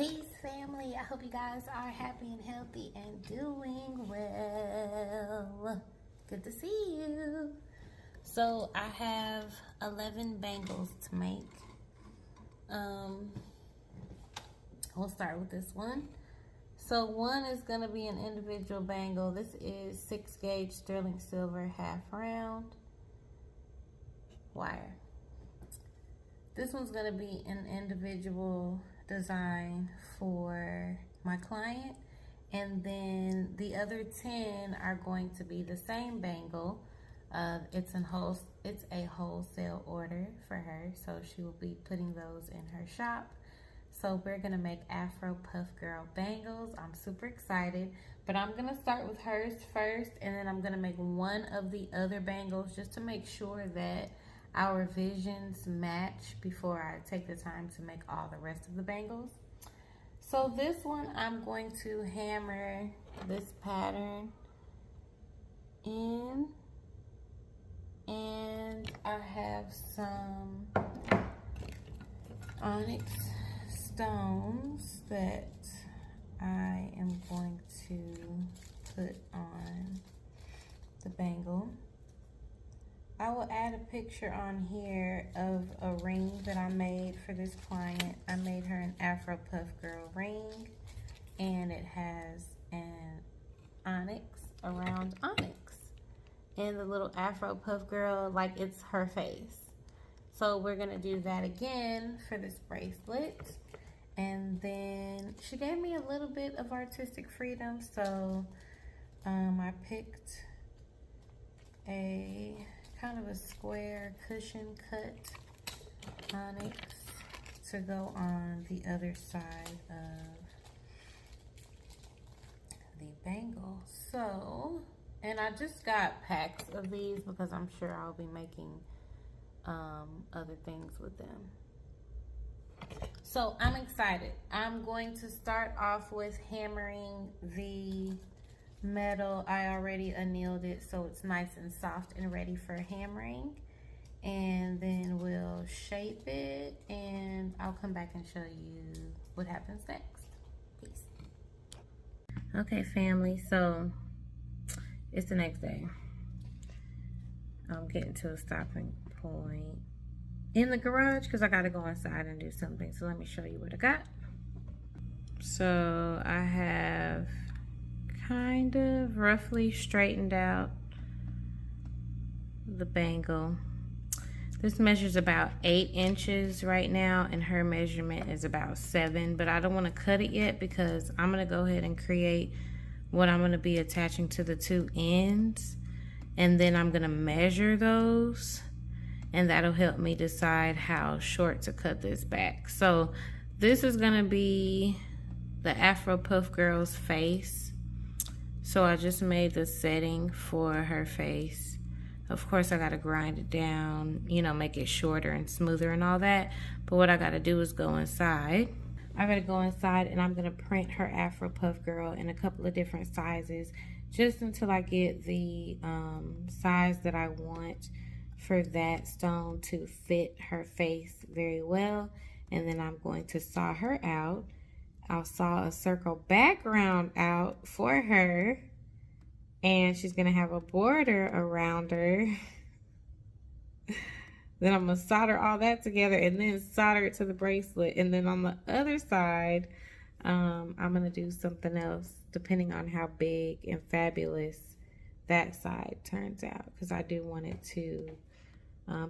Peace, family. I hope you guys are happy and healthy and doing well. Good to see you. So I have 11 bangles to make. We'll start with this one. So one is going to be an individual bangle. This is 6 gauge sterling silver half round wire. This one's going to be an individual design for my client, and then the other 10 are going to be the same bangle. It's a wholesale order for her, so she will be putting those in her shop. So we're gonna make Afro Puff Girl bangles. I'm super excited, but I'm gonna start with hers first, and then I'm gonna make one of the other bangles just to make sure that our visions match before I take the time to make all the rest of the bangles. So this one, I'm going to hammer this pattern in, and I have some onyx stones that I am going to put on the bangle. I will add a picture on here of a ring that I made for this client. I made her an Afro Puff Girl ring, and it has an onyx around onyx. And the little Afro Puff Girl, like it's her face. So we're gonna do that again for this bracelet. And then she gave me a little bit of artistic freedom, so I picked a kind of a square cushion cut onyx to go on the other side of the bangle. So, and I just got packs of these because I'm sure I'll be making other things with them. So I'm excited. I'm going to start off with hammering the metal. I already annealed it so it's nice and soft and ready for hammering, and then we'll shape it and I'll come back and show you what happens next. Peace. Okay, family, so it's the next day. I'm getting to a stopping point in the garage because I got to go inside and do something. So let me show you what I got. So I have kind of roughly straightened out the bangle. This measures about 8 inches right now, and her measurement is about 7, but I don't want to cut it yet because I'm going to go ahead and create what I'm going to be attaching to the 2 ends, and then I'm going to measure those, and that'll help me decide how short to cut this back. So this is going to be the Afro Puff Girl's face. So I just made the setting for her face. Of course, I got to grind it down, you know, make it shorter and smoother and all that. But what I got to do is go inside. I got to go inside and I'm going to print her Afro Puff Girl in a couple of different sizes just until I get the size that I want for that stone to fit her face very well. And then I'm going to saw her out. I'll saw a circle background out for her, and she's gonna have a border around her. Then I'm gonna solder all that together and then solder it to the bracelet. And then on the other side, I'm gonna do something else depending on how big and fabulous that side turns out, because I do want it to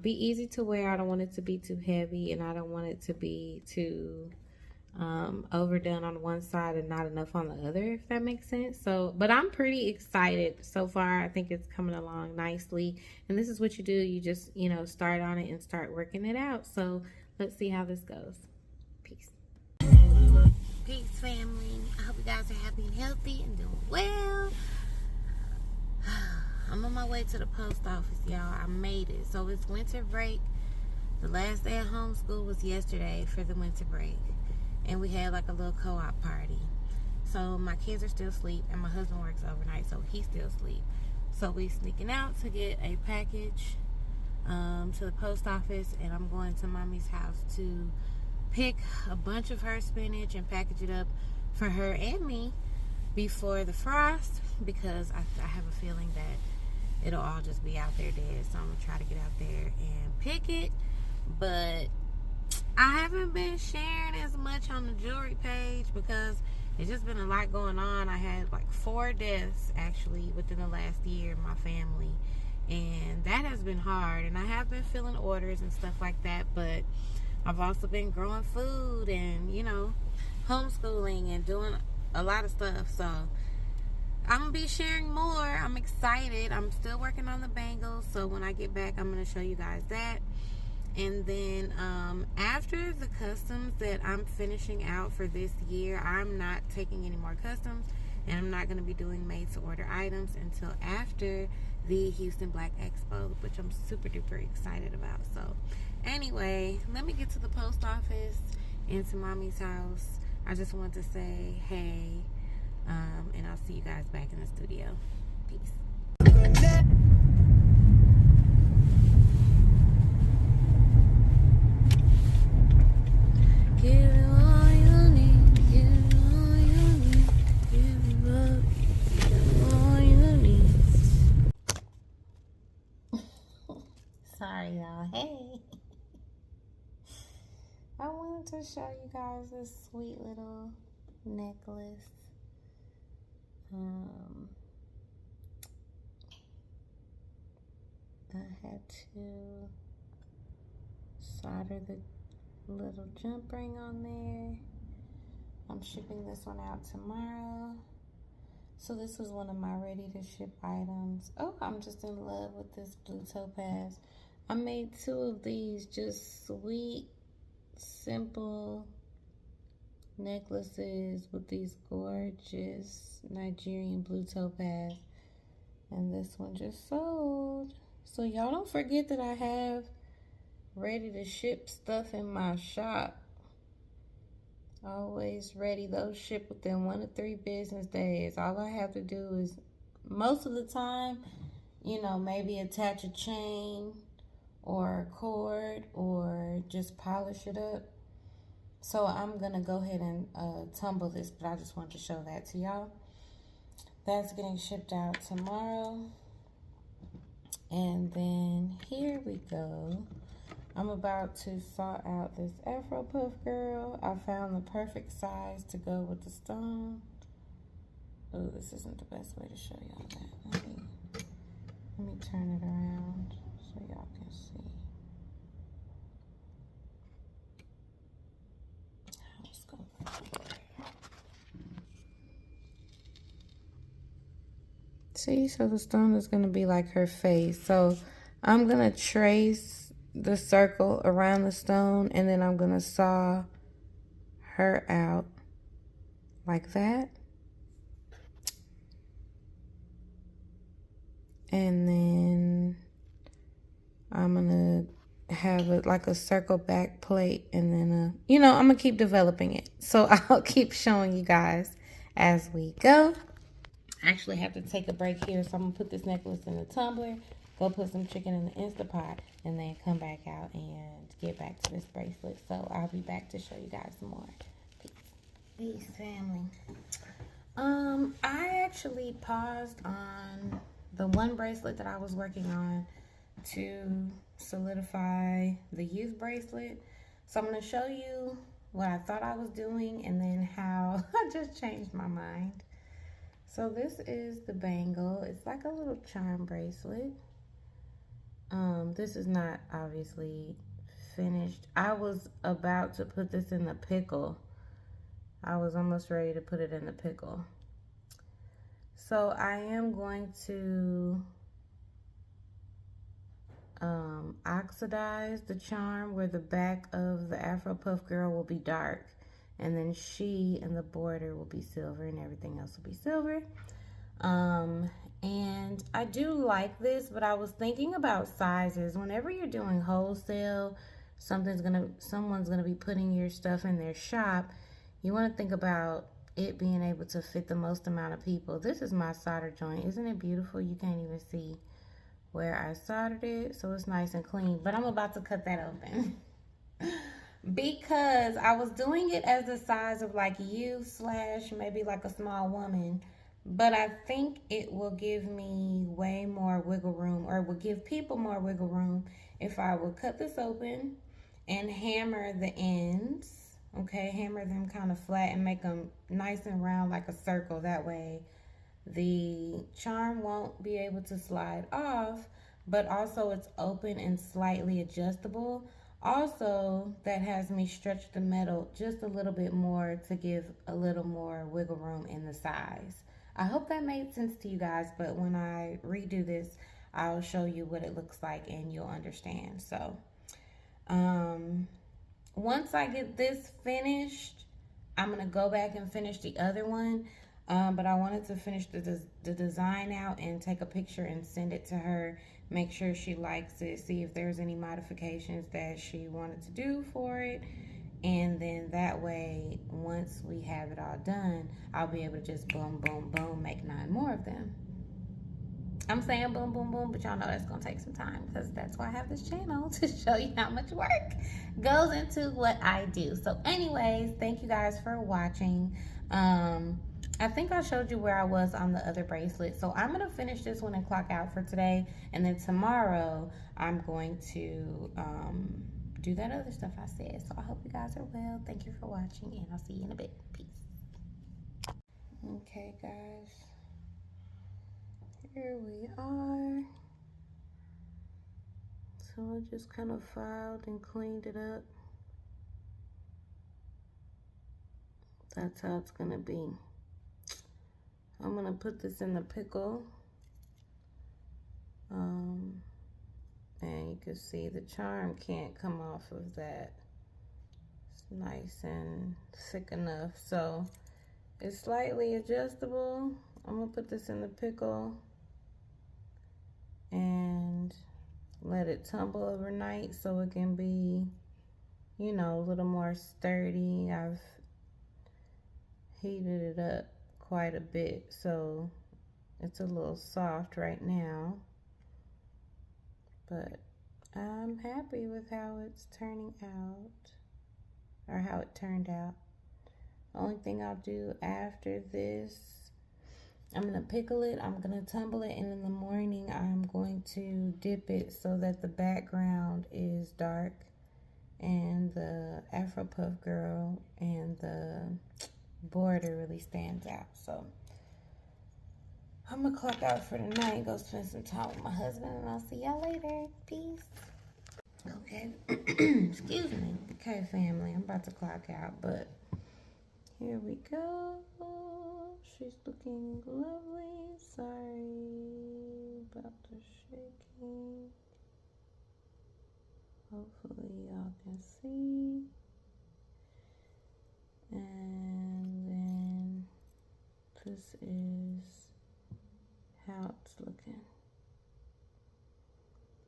be easy to wear. I don't want it to be too heavy, and I don't want it to be too overdone on one side and not enough on the other, if that makes sense. So, but I'm pretty excited so far. I think it's coming along nicely, and this is what you do. You just, you know, start on it and start working it out. So let's see how this goes. Peace. Peace, family. I hope you guys are happy and healthy and doing well. I'm on my way to the post office, y'all. I made it. So it's winter break. The last day of homeschool was yesterday for the winter break. And we had like a little co-op party. So my kids are still asleep, and my husband works overnight, so he's still asleep. So we sneaking out to get a package to the post office, and I'm going to mommy's house to pick a bunch of her spinach and package it up for her and me before the frost, because I have a feeling that it'll all just be out there dead. So I'm gonna try to get out there and pick it. But I haven't been sharing as much on the jewelry page because it's just been a lot going on. I had like 4 deaths actually within the last year in my family, and that has been hard. And I have been filling orders and stuff like that, but I've also been growing food and, you know, homeschooling and doing a lot of stuff. So I'm gonna be sharing more. I'm excited. I'm still working on the bangles, so when I get back, I'm gonna show you guys that. And then after the customs that I'm finishing out for this year, I'm not taking any more customs, and I'm not going to be doing made to order items until after the Houston Black Expo, which I'm super duper excited about. So anyway, let me get to the post office and to mommy's house. I just want to say hey, and I'll see you guys back in the studio. Peace. Give it all you need, give it all you need, give it all you need. Sorry, y'all. Hey. I wanted to show you guys this sweet little necklace. I had to solder the little jump ring on there. I'm shipping this one out tomorrow. So this was one of my ready to ship items. Oh, I'm just in love with this blue topaz. I made 2 of these just sweet, simple necklaces with these gorgeous Nigerian blue topaz. And this one just sold. So y'all don't forget that I have ready to ship stuff in my shop. Always ready. Those ship within 1 to 3 business days. All I have to do is, most of the time, you know, maybe attach a chain or a cord or just polish it up. So I'm gonna go ahead and tumble this, but I just want to show that to y'all. That's getting shipped out tomorrow. And then here we go. I'm about to saw out this Afro Puff Girl. I found the perfect size to go with the stone. Oh, this isn't the best way to show y'all that. Let me turn it around so y'all can see how it's going. See, so the stone is going to be like her face. So I'm going to trace the circle around the stone, and then I'm going to saw her out like that. And then I'm going to have it like a circle back plate, and then, you know, I'm going to keep developing it. So I'll keep showing you guys as we go. I actually have to take a break here, so I'm going to put this necklace in the tumbler, go put some chicken in the Instapot, and then come back out and get back to this bracelet. So I'll be back to show you guys some more. Peace. Peace, family. I actually paused on the one bracelet that I was working on to solidify the youth bracelet. So I'm going to show you what I thought I was doing and then how I just changed my mind. So this is the bangle. It's like a little charm bracelet. This is not obviously finished. I was about to put this in the pickle. I was almost ready to put it in the pickle. So I am going to oxidize the charm where the back of the Afro Puff Girl will be dark. And then she and the border will be silver and everything else will be silver. And I do like this, but I was thinking about sizes. Whenever you're doing wholesale, someone's gonna be putting your stuff in their shop. You want to think about it being able to fit the most amount of people. This is my solder joint. Isn't it beautiful? You can't even see where I soldered it, so it's nice and clean. But I'm about to cut that open. Because I was doing it as the size of like you slash maybe like a small woman. But I think it will give me way more wiggle room, or will give people more wiggle room, if I would cut this open and hammer the ends. Okay, hammer them kind of flat and make them nice and round like a circle. That way the charm won't be able to slide off, but also it's open and slightly adjustable. Also, that has me stretch the metal just a little bit more to give a little more wiggle room in the size. I hope that made sense to you guys, but when I redo this, I'll show you what it looks like and you'll understand. So, once I get this finished, I'm going to go back and finish the other one. But I wanted to finish the design out and take a picture and send it to her. Make sure she likes it. See if there's any modifications that she wanted to do for it. And then that way, once we have it all done, I'll be able to just boom, boom, boom, make 9 more of them. I'm saying boom, boom, boom, but y'all know that's going to take some time, because that's why I have this channel, to show you how much work goes into what I do. So anyways, thank you guys for watching. I think I showed you where I was on the other bracelet. So I'm going to finish this one and clock out for today. And then tomorrow, I'm going to do that other stuff I said. So I hope you guys are well. Thank you for watching, and I'll see you in a bit. Peace. Okay, guys. Here we are. So I just kind of filed and cleaned it up. That's how it's gonna be. I'm gonna put this in the pickle. And you can see the charm can't come off of that. It's nice and thick enough. So it's slightly adjustable. I'm gonna put this in the pickle and let it tumble overnight so it can be, you know, a little more sturdy. I've heated it up quite a bit, so it's a little soft right now, but I'm happy with how it's turning out, or how it turned out. Only thing I'll do after this, I'm gonna pickle it, I'm gonna tumble it, and in the morning I'm going to dip it so that the background is dark and the Afro Puff Girl and the border really stands out. So I'm gonna clock out for tonight, go spend some time with my husband, and I'll see y'all later. Peace. Okay. Excuse me. Okay, family, I'm about to clock out, but here we go. She's looking lovely. Sorry about the shaking. Hopefully y'all can see. And then this is how it's looking.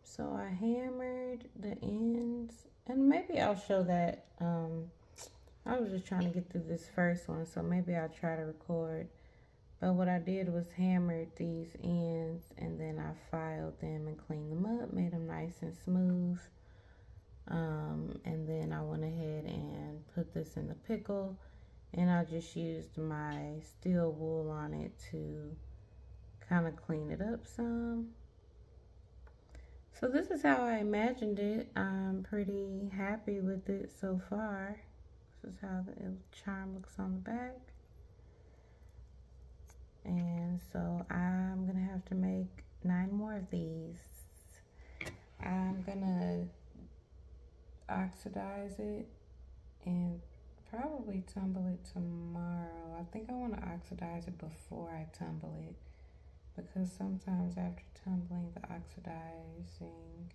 So I hammered the ends, and maybe I'll show that. I was just trying to get through this first one, so maybe I'll try to record. But what I did was hammered these ends, and then I filed them and cleaned them up, made them nice and smooth. And then I went ahead and put this in the pickle, and I just used my steel wool on it to kind of clean it up some. So this is how I imagined it. I'm pretty happy with it so far. This is how the charm looks on the back. And so I'm gonna have to make 9 more of these. I'm gonna oxidize it and probably tumble it tomorrow. I think I want to oxidize it before I tumble it, because sometimes after tumbling, the oxidizing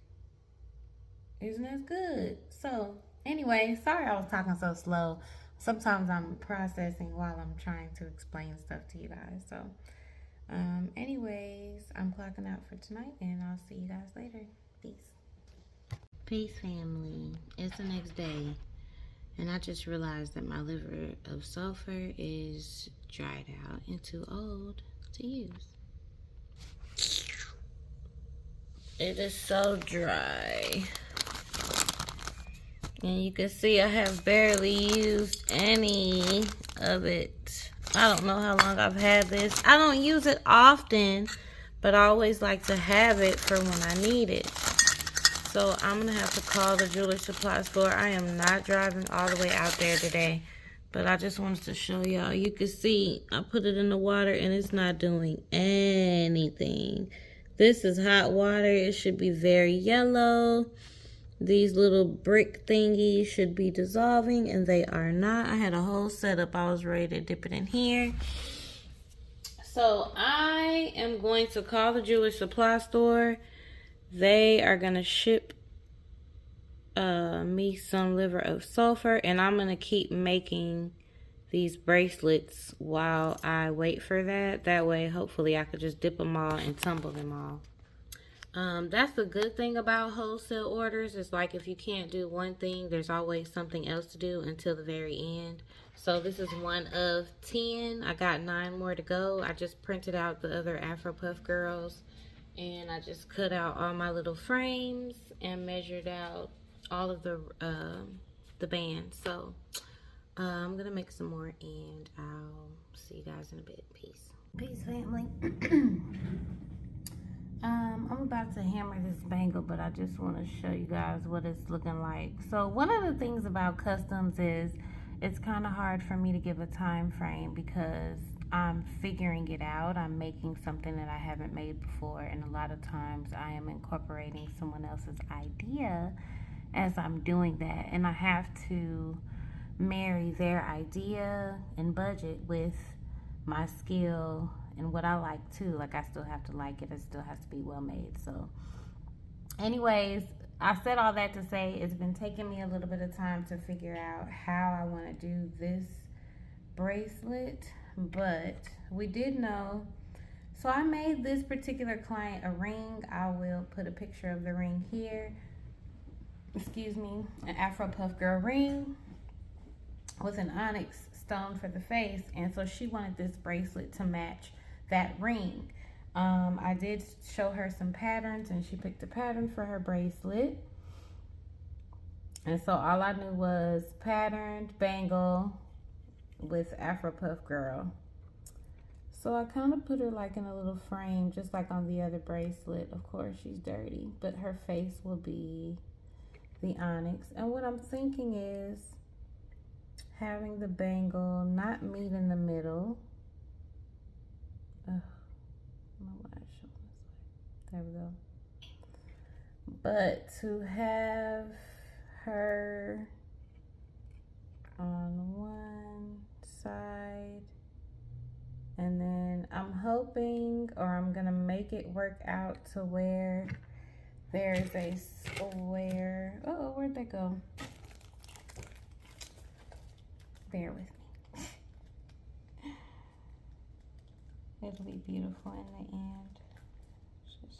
isn't as good. So anyway, sorry I was talking so slow. Sometimes I'm processing while I'm trying to explain stuff to you guys. So anyways, I'm clocking out for tonight, and I'll see you guys later. Peace. Peace, family. It's the next day, and I just realized that my liver of sulfur is dried out and too old to use. It is so dry. And you can see I have barely used any of it. I don't know how long I've had this. I don't use it often, but I always like to have it for when I need it. So I'm going to have to call the jewelry supply store. I am not driving all the way out there today, but I just wanted to show y'all. You can see I put it in the water and it's not doing anything. This is hot water. It should be very yellow. These little brick thingies should be dissolving, and they are not. I had a whole setup. I was ready to dip it in here. So I am going to call the jewelry supply store. They are going to ship me some liver of sulfur, and I'm going to keep making these bracelets while I wait for that. That way, hopefully, I could just dip them all and tumble them all. That's the good thing about wholesale orders. It's like if you can't do one thing, there's always something else to do until the very end. So this is one of 10. I got 9 more to go. I just printed out the other Afro Puff Girls, and I just cut out all my little frames and measured out all of the bands. So I'm gonna make some more, and I'll see you guys in a bit. Peace. Peace, family. I'm about to hammer this bangle, but I just want to show you guys what it's looking like. So one of the things about customs is it's kind of hard for me to give a time frame because I'm figuring it out. I'm making something that I haven't made before, and a lot of times I am incorporating someone else's idea as I'm doing that, and I have to marry their idea and budget with my skill and what I like too. Like, I still have to like it. It still has to be well made. So anyways, I said all that to say it's been taking me a little bit of time to figure out how I want to do this bracelet, but we did know. So I made this particular client a ring. I will put a picture of the ring here. Excuse me. An Afro Puff Girl ring with an onyx stone for the face, and so she wanted this bracelet to match that ring. I did show her some patterns, and she picked a pattern for her bracelet. And so all I knew was patterned bangle with Afro Puff Girl. So I kind of put her like in a little frame, just like on the other bracelet. Of course, she's dirty, but her face will be the onyx. And what I'm thinking is having the bangle not meet in the middle. There we go. But to have her on one side, and then I'm hoping, or I'm gonna make it work out to where there's a square. Oh, where'd that go? Bear with me. It'll be beautiful in the end. Just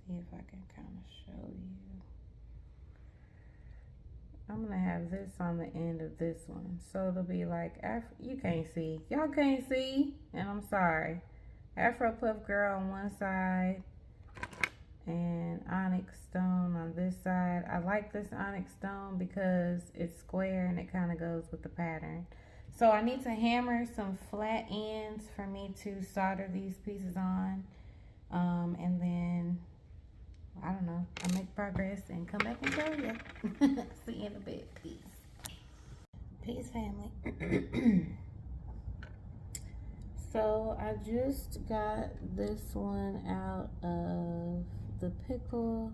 see if I can kind of show you. I'm gonna have this on the end of this one, so it'll be like you can't see, y'all can't see, and I'm sorry. Afro Puff Girl on one side and onyx stone on this side. I like this onyx stone because it's square and it kind of goes with the pattern. So I need to hammer some flat ends for me to solder these pieces on, and then I don't know, I'll make progress and come back and show you. See you in a bit. Peace. Peace, family. So I just got this one out of the pickle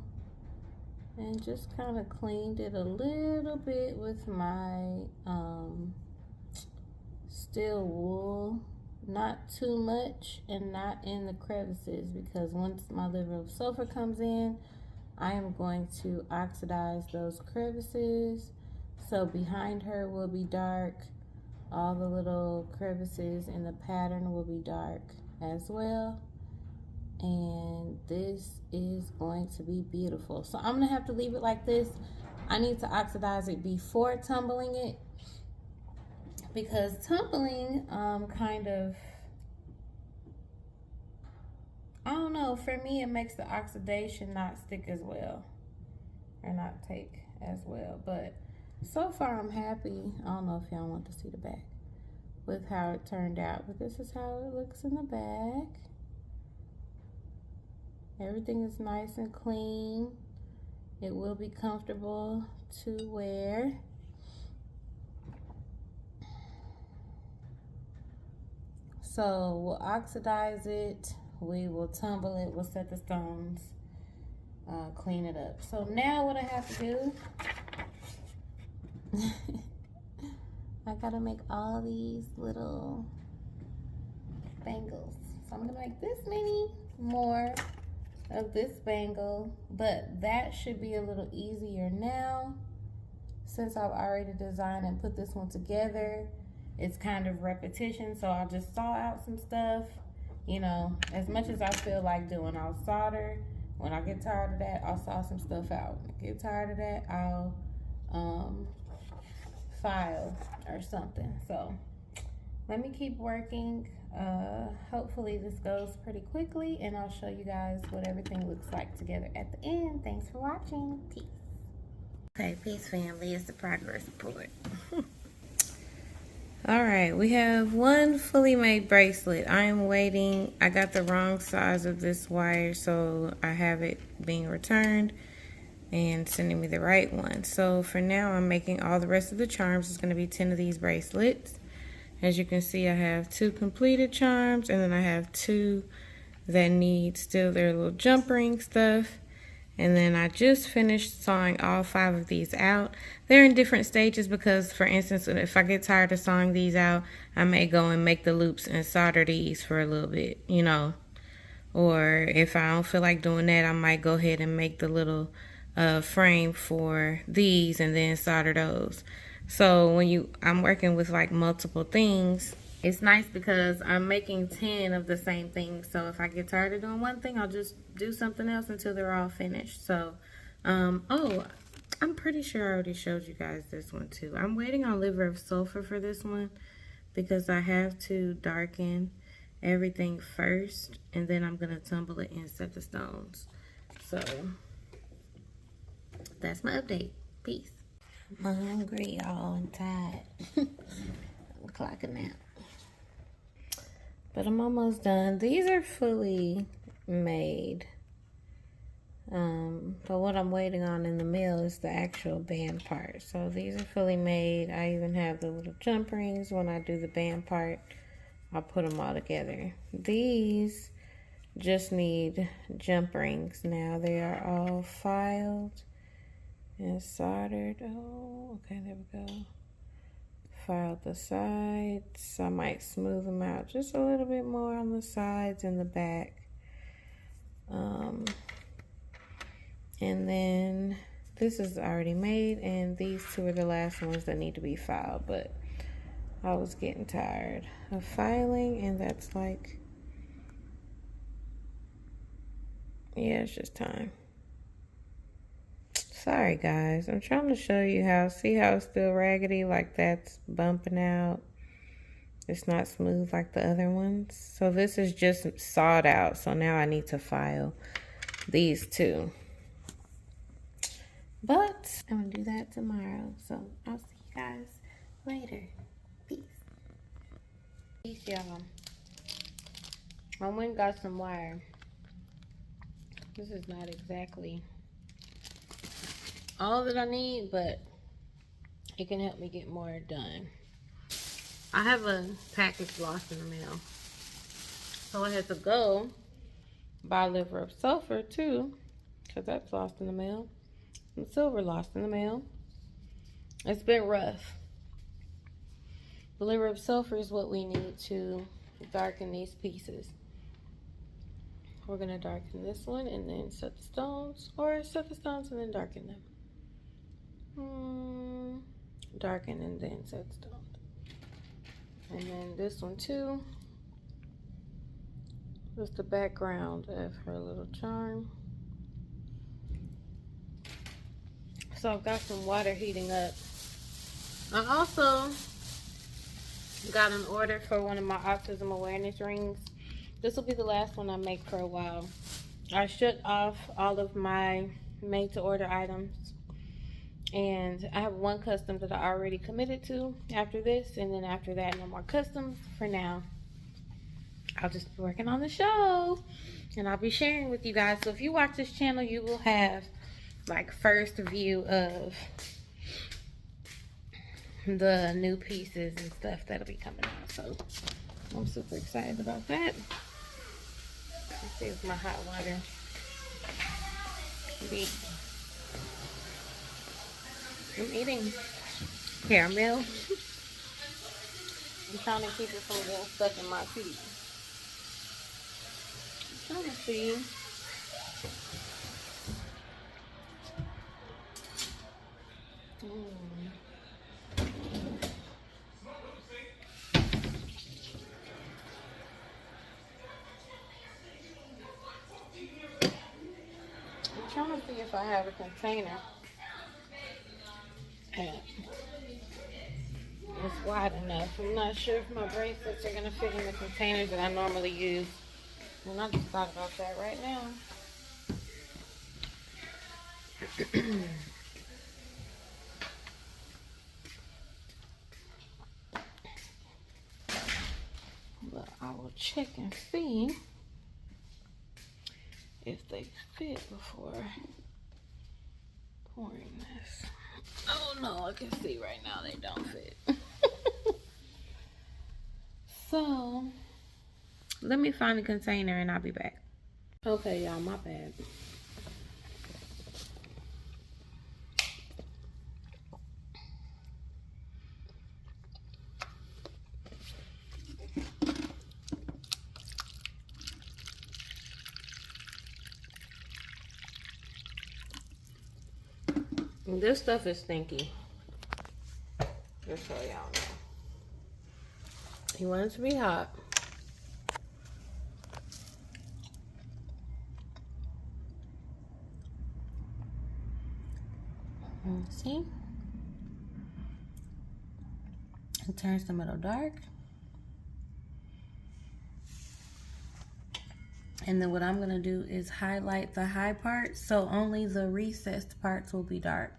and just kind of cleaned it a little bit with my steel wool. Not too much and not in the crevices, because once my liver of sulfur comes in, I am going to oxidize those crevices. So behind her will be dark. All the little crevices in the pattern will be dark as well. And this is going to be beautiful. So I'm gonna have to leave it like this. I need to oxidize it before tumbling it, because tumbling kind of I don't know, for me it makes the oxidation not stick as well, or not take as well. But so far I'm happy. I don't know if y'all want to see the back with how it turned out, but this is how it looks in the back. Everything is nice and clean. It will be comfortable to wear. So we'll oxidize it, we will tumble it, we'll set the stones, clean it up. So now what I have to do, I gotta make all these little bangles. So I'm gonna make this many more of this bangle, but that should be a little easier now since I've already designed and put this one together. It's kind of repetition, so I'll just saw out some stuff, you know, as much as I feel like doing. I'll solder. When I get tired of that, I'll saw some stuff out. When I get tired of that, I'll file or something. So let me keep working. Hopefully this goes pretty quickly, and I'll show you guys what everything looks like together at the end. Thanks for watching. Peace. Okay, peace family, it's the progress report. All right, we have one fully made bracelet. I am waiting. I got the wrong size of this wire, so I have it being returned and sending me the right one. So for now, I'm making all the rest of the charms. It's gonna be 10 of these bracelets. As you can see, I have 2 completed charms, and then I have 2 that need still their little jump ring stuff. And then I just finished sawing all 5 of these out. They're in different stages because, for instance, if I get tired of sawing these out, I may go and make the loops and solder these for a little bit, you know. Or if I don't feel like doing that, I might go ahead and make the little frame for these and then solder those. So when I'm working with like multiple things, it's nice because I'm making 10 of the same thing. So if I get tired of doing one thing, I'll just do something else until they're all finished. So, oh, I'm pretty sure I already showed you guys this one too. I'm waiting on liver of sulfur for this one because I have to darken everything first, and then I'm gonna tumble it and set the stones. So that's my update. Peace. I'm hungry, y'all, and tired. I'm clocking nap. But I'm almost done. These are fully made. But what I'm waiting on in the mail is the actual band part. So these are fully made. I even have the little jump rings. When I do the band part, I'll put them all together. These just need jump rings now. They are all filed and soldered. Oh, okay, there we go. Filed the sides. I might smooth them out just a little bit more on the sides and the back. And then this is already made, and these 2 are the last ones that need to be filed, but I was getting tired of filing, and that's like, yeah, it's just time. Sorry guys, I'm trying to show you see how it's still raggedy, like that's bumping out. It's not smooth like the other ones. So this is just sawed out, so now I need to file these 2. But I'm gonna do that tomorrow, so I'll see you guys later. Peace. Peace, y'all. I went and got some wire. This is not exactly all that I need, but it can help me get more done. I have a package lost in the mail, so I had to go buy liver of sulfur too, because that's lost in the mail, and silver lost in the mail. It's been rough. The liver of sulfur is what we need to darken these pieces. We're gonna darken this one and then set the stones, or set the stones and then darken them. Darken and then set stones. And then this one too. Just the background of her little charm. So I've got some water heating up. I also got an order for one of my autism awareness rings. This will be the last one I make for a while. I shut off all of my made-to-order items. And I have one custom that I already committed to after this. And then after that, no more customs for now. I'll just be working on the show. And I'll be sharing with you guys. So if you watch this channel, you will have like first view of the new pieces and stuff that'll be coming out. So I'm super excited about that. Let's see if my hot water beat. I'm eating caramel. I'm trying to keep it from getting stuck in my teeth. I'm trying to see. I'm trying to see if I have a container. It's wide enough. I'm not sure if my bracelets are going to fit in the containers that I normally use. And I just thought about that right now. But I will check and see if they fit before pouring this. Oh no, I can see right now they don't fit. So, let me find the container and I'll be back. Okay, y'all, my bad. This stuff is stinky. Just so y'all know. You want it to be hot. See? It turns the middle dark. And then what I'm going to do is highlight the high parts, so only the recessed parts will be dark.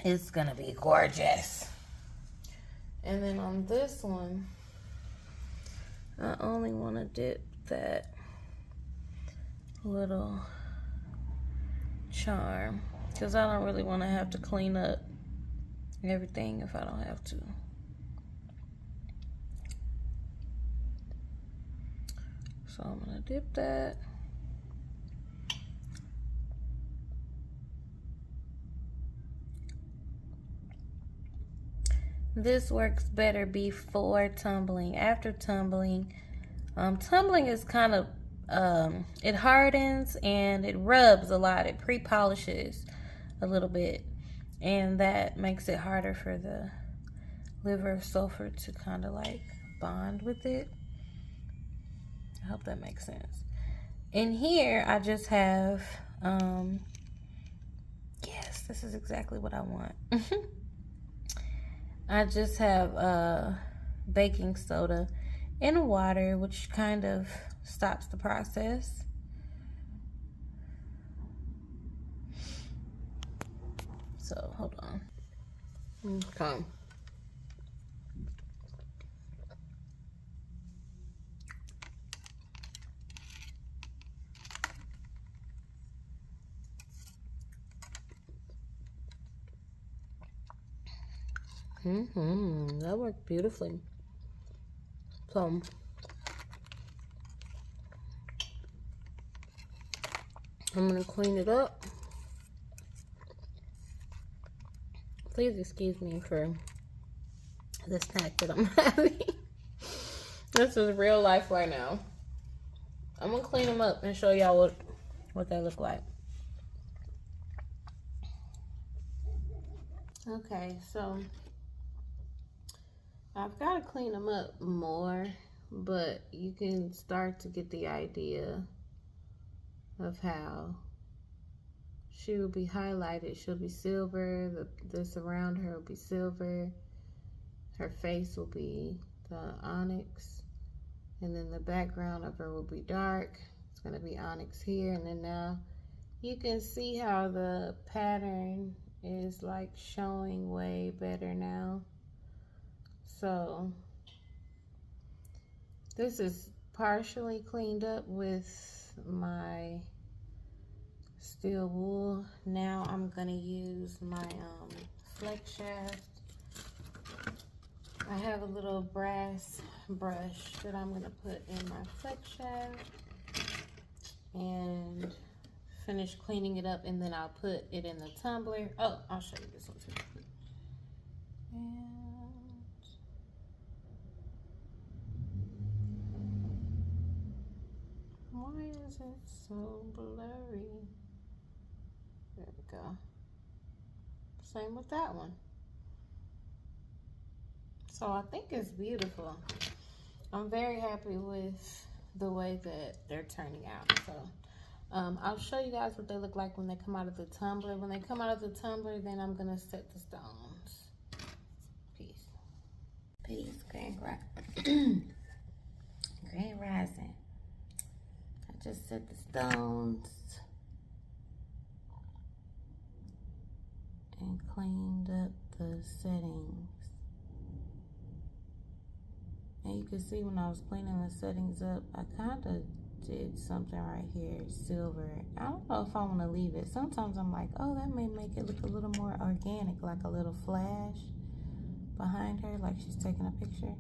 It's going to be gorgeous. And then on this one, I only want to dip that little charm, because I don't really want to have to clean up everything if I don't have to. So I'm going to dip that. This works better before tumbling. After tumbling, tumbling is kind of, it hardens and it rubs a lot. It pre-polishes a little bit. And that makes it harder for the liver of sulfur to kind of like bond with it. I hope that makes sense. In here, I just have, yes, this is exactly what I want. I just have baking soda and water, which kind of stops the process. So, hold on. Okay. That worked beautifully. So, I'm gonna clean it up. Please excuse me for the snack that I'm having. This is real life right now. I'm gonna clean them up and show y'all what they look like. Okay, so I've got to clean them up more, but you can start to get the idea of how she will be highlighted. She'll be silver, this around her will be silver, her face will be the onyx, And then the background of her will be dark. It's going to be onyx here. And then now you can see how the pattern is like showing way better now. So this is partially cleaned up with my steel wool. Now I'm gonna use my flex shaft. I have a little brass brush that I'm gonna put in my flex shaft and finish cleaning it up, and then I'll put it in the tumbler. Oh, I'll show you this one too. And why is it so blurry? There we go. Same with that one. So I think it's beautiful. I'm very happy with the way that they're turning out. So I'll show you guys what they look like when they come out of the tumbler. When they come out of the tumbler, then I'm gonna set the stones. Peace. Peace, Grand Rising. I just set the stones and cleaned up the settings. And you can see when I was cleaning the settings up, I kind of did something right here, silver. I don't know if I want to leave it. Sometimes I'm like, oh, that may make it look a little more organic, like a little flash behind her, like she's taking a picture.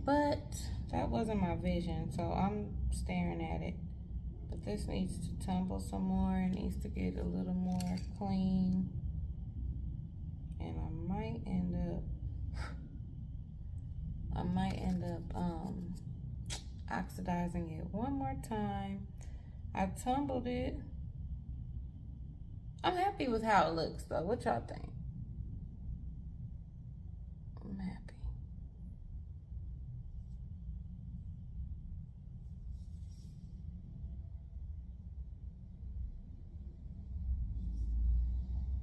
But that wasn't my vision, so I'm staring at it. But this needs to tumble some more. It needs to get a little more clean. And I might end up oxidizing it one more time. I tumbled it. I'm happy with how it looks though. What y'all think? I'm happy.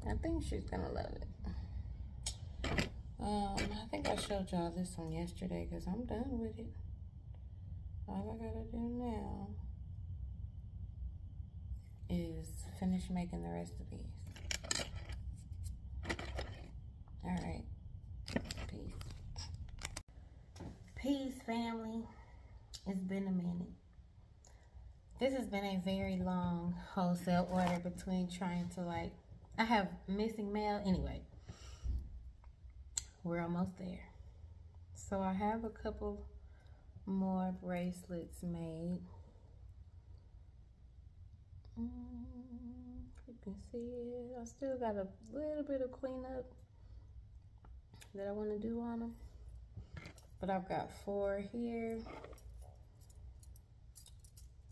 I think she's gonna love it. I think I showed y'all this one yesterday because I'm done with it. All I gotta do now is finish making the rest of these. All right, peace. Peace, family. It's been a minute. This has been a very long wholesale order between trying to I have missing mail anyway. We're almost there. So I have a couple more bracelets made. You can see it. I still got a little bit of cleanup that I want to do on them. But I've got 4 here.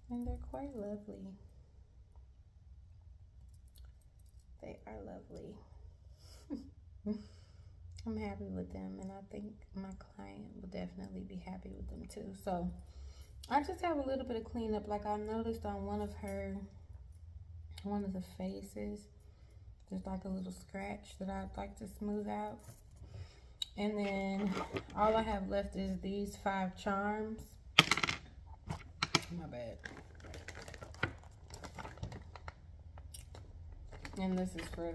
And they're quite lovely. They are lovely. I'm happy with them, and I think my client will definitely be happy with them too. So I just have a little bit of cleanup. Like I noticed on one of the faces, there's like a little scratch that I'd like to smooth out. And then all I have left is these 5 charms. My bad. And this is for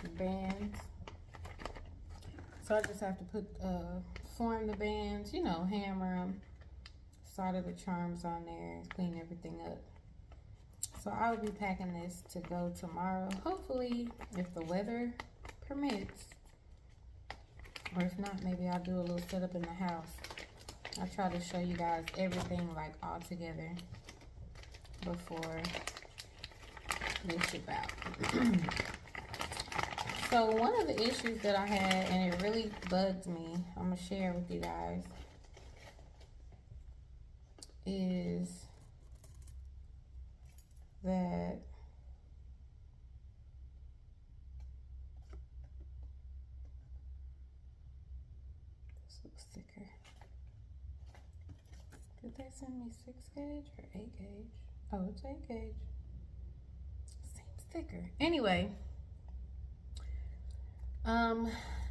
the bands. So I just have to put, form the bands, you know, hammer them, solder the charms on there, clean everything up. So I'll be packing this to go tomorrow. Hopefully, if the weather permits. Or if not, maybe I'll do a little setup in the house. I'll try to show you guys everything like all together before they ship out. So one of the issues that I had, and it really bugged me, I'm gonna share with you guys, is that this looks thicker. Did they send me 6 gauge or 8 gauge? Oh, it's 8 gauge. Seems thicker. Anyway,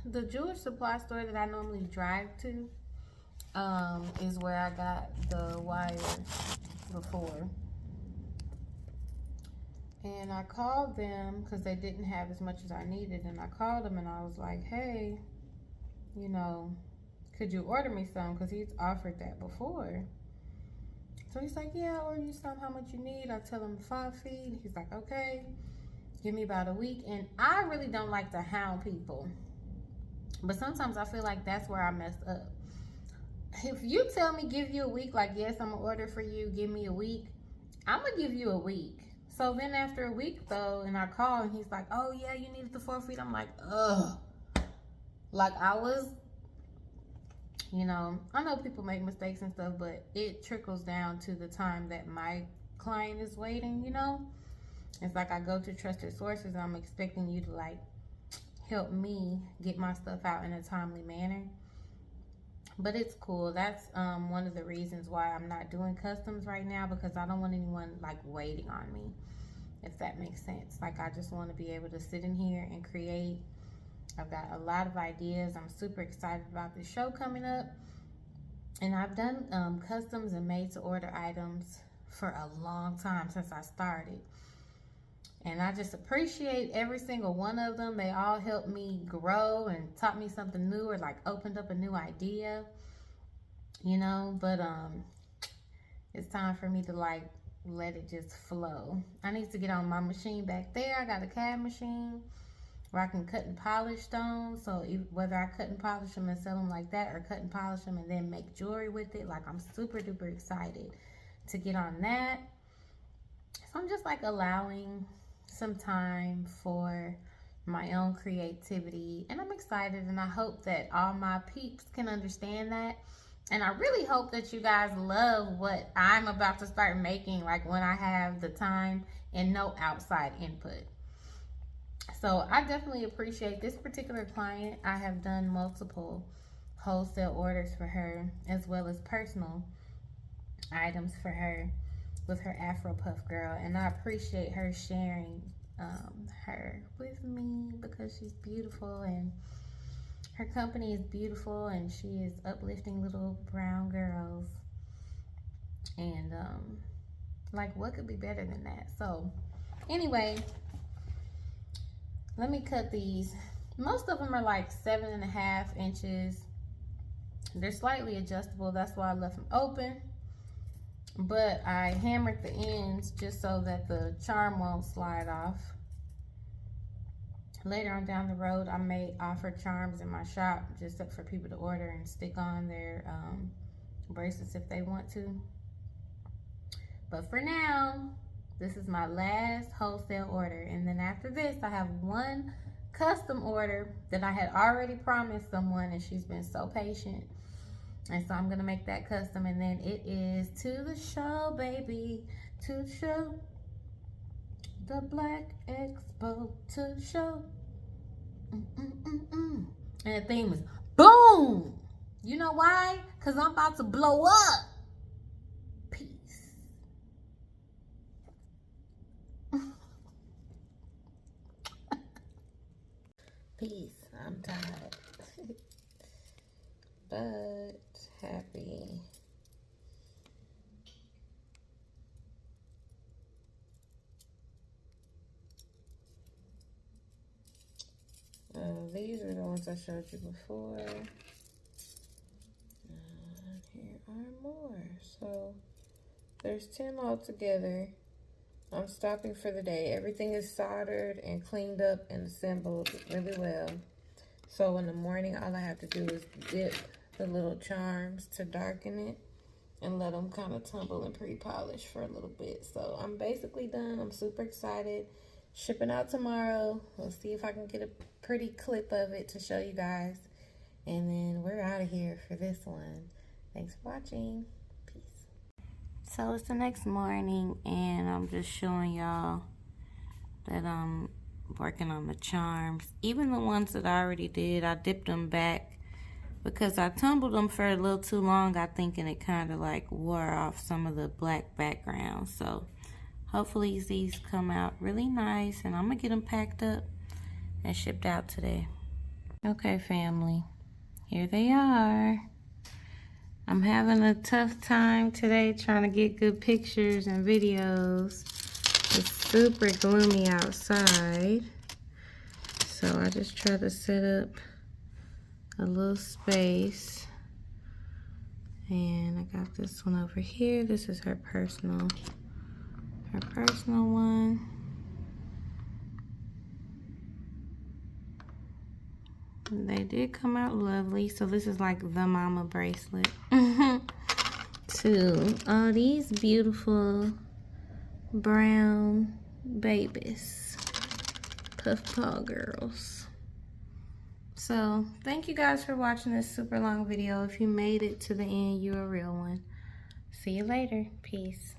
the jewelry supply store that I normally drive to, is where I got the wire before. And I called them because they didn't have as much as I needed. And I called them and I was like, hey, you know, could you order me some? Because he's offered that before. So he's like, yeah, I'll order you some, how much you need. I tell him 5 feet. He's like, okay, give me about a week. And I really don't like to hound people. But sometimes I feel like that's where I messed up. If you tell me give you a week, like, yes, I'm going to order for you, give me a week, I'm going to give you a week. So then after a week, though, and I call, and he's like, oh, yeah, you needed the 4 feet. I'm like, ugh. Like, I was, you know, I know people make mistakes and stuff, but it trickles down to the time that my client is waiting, you know? It's like I go to trusted sources, and I'm expecting you to, like, help me get my stuff out in a timely manner. But it's cool. That's one of the reasons why I'm not doing customs right now, because I don't want anyone like waiting on me, if that makes sense. Like, I just want to be able to sit in here and create. I've got a lot of ideas. I'm super excited about the show coming up. And I've done customs and made to order items for a long time, since I started. And I just appreciate every single one of them. They all helped me grow and taught me something new, or like opened up a new idea, you know. But it's time for me to like let it just flow. I need to get on my machine back there. I got a CAD machine where I can cut and polish stones. So whether I cut and polish them and sell them like that, or cut and polish them and then make jewelry with it, like, I'm super duper excited to get on that. So I'm just like allowing some time for my own creativity, and I'm excited, and I hope that all my peeps can understand that. And I really hope that you guys love what I'm about to start making, like when I have the time and no outside input. So I definitely appreciate this particular client. I have done multiple wholesale orders for her, as well as personal items for her with her Afro Puff Girl, and I appreciate her sharing her with me, because she's beautiful and her company is beautiful, and she is uplifting little brown girls, and like, what could be better than that? So anyway, let me cut these. Most of them are like 7.5 inches. They're slightly adjustable, that's why I left them open. But I hammered the ends just so that the charm won't slide off. Later on down the road, I may offer charms in my shop just for people to order and stick on their bracelets if they want to. But for now, this is my last wholesale order. And then after this, I have one custom order that I had already promised someone, and she's been so patient. And so I'm going to make that custom, and then it is to the show, baby, to the show. The Black Expo to the show. And the theme is boom. You know why? Because I'm about to blow up. Peace. Peace. I'm tired. But happy. These are the ones I showed you before. And here are more. So there's 10 altogether. I'm stopping for the day. Everything is soldered and cleaned up and assembled really well. So in the morning, all I have to do is dip the little charms to darken it and let them kind of tumble and pre-polish for a little bit. So I'm basically done. I'm super excited. Shipping out tomorrow. We'll see if I can get a pretty clip of it to show you guys. And then we're out of here for this one. Thanks for watching. Peace. So it's the next morning, and I'm just showing y'all that I'm working on the charms. Even the ones that I already did, I dipped them back because I tumbled them for a little too long, I think, and it kind of like wore off some of the black background. So hopefully these come out really nice, and I'm gonna get them packed up and shipped out today. Okay, family, here they are. I'm having a tough time today trying to get good pictures and videos. It's super gloomy outside. So I just try to set up a little space. And I got this one over here. This is her personal one. They did come out lovely. So this is like the mama bracelet. To all these beautiful brown babies, Puff Paw girls. So thank you guys for watching this super long video. If you made it to the end, you're a real one. See you later. Peace.